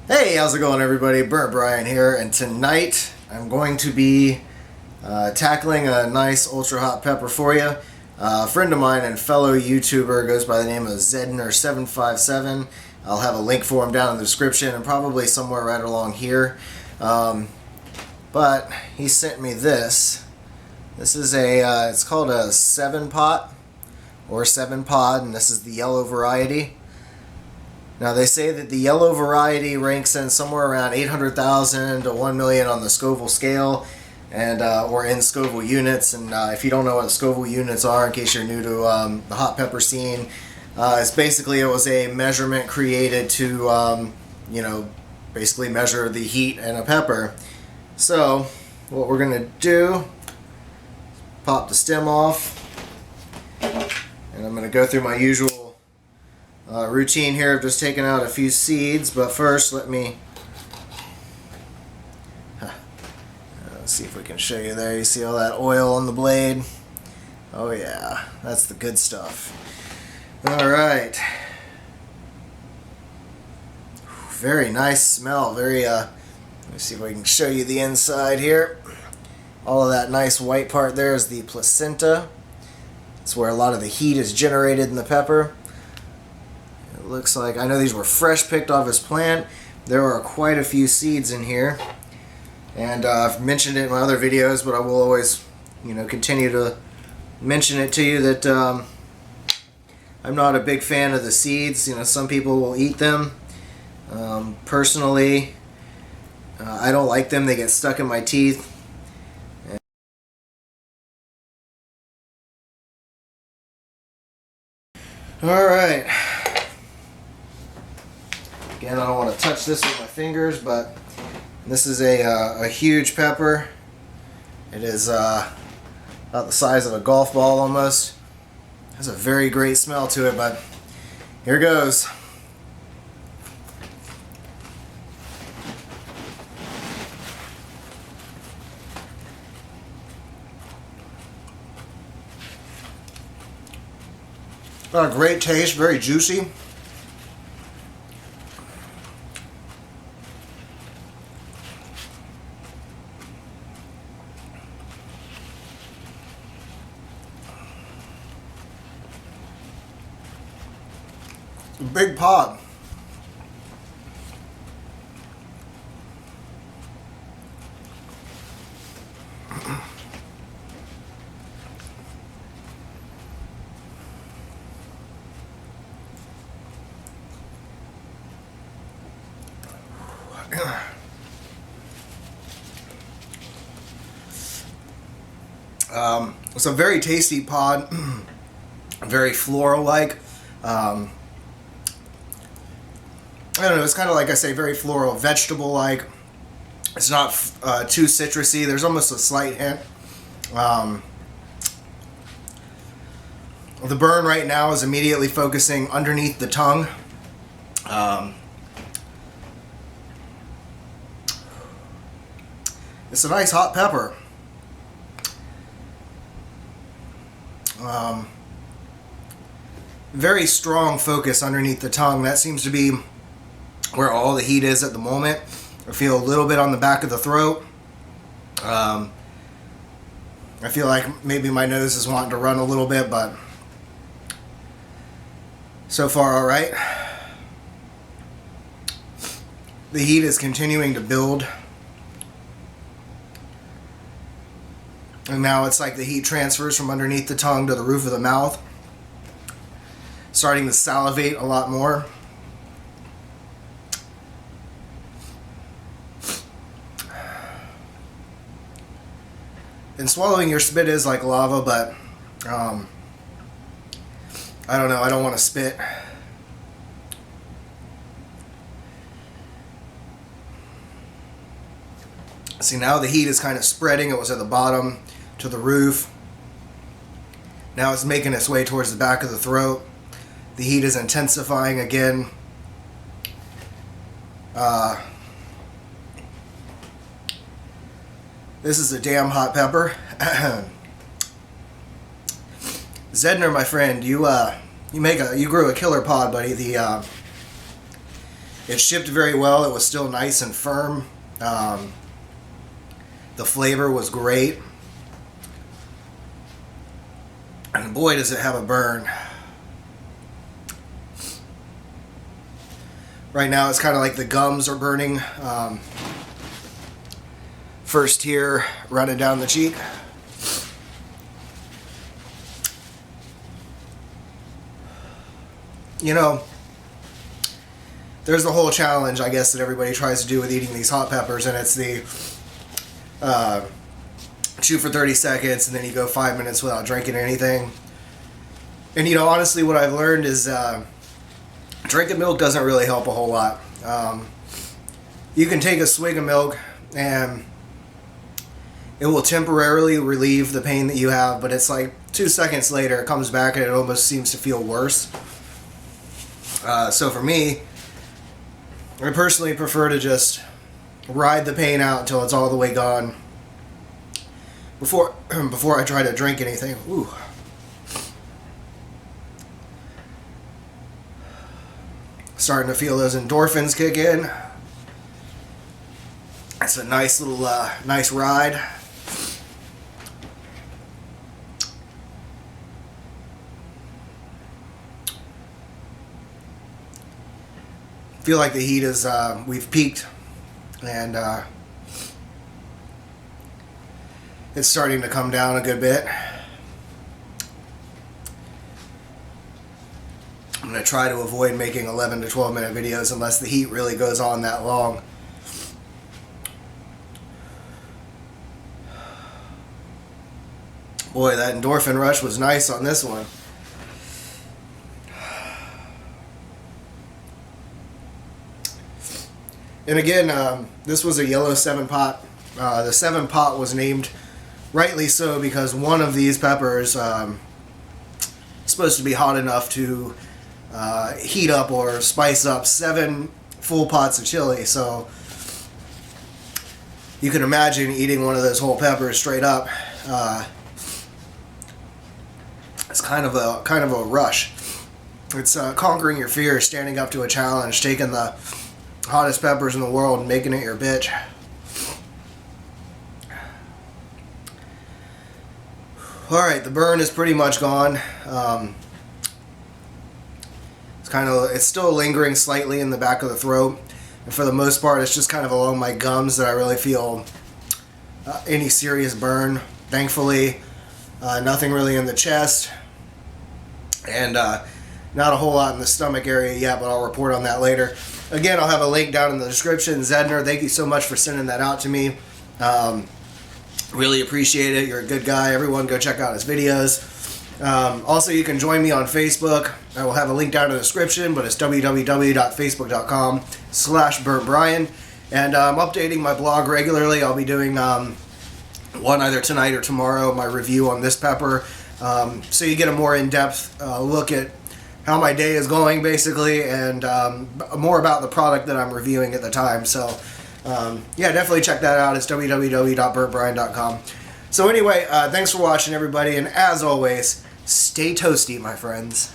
Hey, how's it going, everybody? Burnt Brian here, and tonight I'm going to be tackling a nice ultra hot pepper for you. A friend of mine and fellow YouTuber goes by the name of Zedner757. I'll have a link for him down in the description and probably somewhere right along here. But he sent me this. This is it's called a 7-pot or 7-pod, and this is the yellow variety. Now they say that the yellow variety ranks in somewhere around 800,000 to 1 million on the Scoville scale, and or in Scoville units. And if you don't know what the Scoville units are, in case you're new to the hot pepper scene, it's basically, it was a measurement created to basically measure the heat in a pepper. So what we're gonna do, pop the stem off, and I'm gonna go through my usual routine here of just taking out a few seeds. But first, let's see if we can show you there. You see all that oil on the blade? Oh yeah, that's the good stuff. Alright. Very nice smell. Let me see if we can show you the inside here. All of that nice white part there is the placenta. It's where a lot of the heat is generated in the pepper. Looks like, I know these were fresh picked off his plant. There are quite a few seeds in here, and I've mentioned it in my other videos, but I will always continue to mention it to you that I'm not a big fan of the seeds. Some people will eat them. Personally, I don't like them. They get stuck in my teeth. Alright. Again, I don't want to touch this with my fingers, but this is a huge pepper. It is about the size of a golf ball almost. It has a very great smell to it, but here goes. Got a great taste, very juicy. Big pod. It's a very tasty pod, very floral-like. I don't know, it's kind of like I say, very floral, vegetable-like. It's not too citrusy. There's almost a slight hint. The burn right now is immediately focusing underneath the tongue. It's a nice hot pepper. Very strong focus underneath the tongue. That seems to be where all the heat is at the moment. I feel a little bit on the back of the throat. I feel like maybe my nose is wanting to run a little bit, but so far all right. The heat is continuing to build. And now it's like the heat transfers from underneath the tongue to the roof of the mouth. Starting to salivate a lot more. And swallowing your spit is like lava, but I don't know, I don't want to spit. See, now the heat is kind of spreading. It was at the bottom to the roof. Now it's making its way towards the back of the throat. The heat is intensifying again. This is a damn hot pepper. Zedner, my friend, you grew a killer pod, buddy. It shipped very well. It was still nice and firm. The flavor was great. And boy, does it have a burn. Right now, it's kind of like the gums are burning. First here, running down the cheek. You know, there's the whole challenge, I guess, that everybody tries to do with eating these hot peppers, and it's the chew for 30 seconds and then you go 5 minutes without drinking anything. And you know, honestly, what I've learned is drinking milk doesn't really help a whole lot. You can take a swig of milk and it will temporarily relieve the pain that you have, but it's like 2 seconds later it comes back and it almost seems to feel worse. So for me, I personally prefer to just ride the pain out until it's all the way gone before I try to drink anything. Ooh. Starting to feel those endorphins kick in. It's a nice little nice ride. Feel like the heat is we've peaked, and it's starting to come down a good bit. I'm going to try to avoid making 11 to 12 minute videos unless the heat really goes on that long. Boy, that endorphin rush was nice on this one. And again, this was a yellow 7-pot. The 7-pot was named rightly so because one of these peppers is supposed to be hot enough to heat up or spice up 7 full pots of chili. So you can imagine eating one of those whole peppers straight up. It's kind of a rush. It's conquering your fear, standing up to a challenge, taking the hottest peppers in the world and making it your bitch. Alright, the burn is pretty much gone. It's still lingering slightly in the back of the throat, and for the most part it's just kind of along my gums that I really feel any serious burn. Thankfully, nothing really in the chest, and not a whole lot in the stomach area yet, but I'll report on that later. Again, I'll have a link down in the description. Zedner, thank you so much for sending that out to me. Really appreciate it. You're a good guy. Everyone go check out his videos. Also, you can join me on Facebook. I will have a link down in the description, but it's www.facebook.com/BurntBrian. And I'm updating my blog regularly. I'll be doing one either tonight or tomorrow, my review on this pepper. So you get a more in-depth look at how my day is going, basically, and more about the product that I'm reviewing at the time. So, yeah, definitely check that out. It's www.burntbrian.com. So anyway, thanks for watching, everybody, and as always, stay toasty, my friends.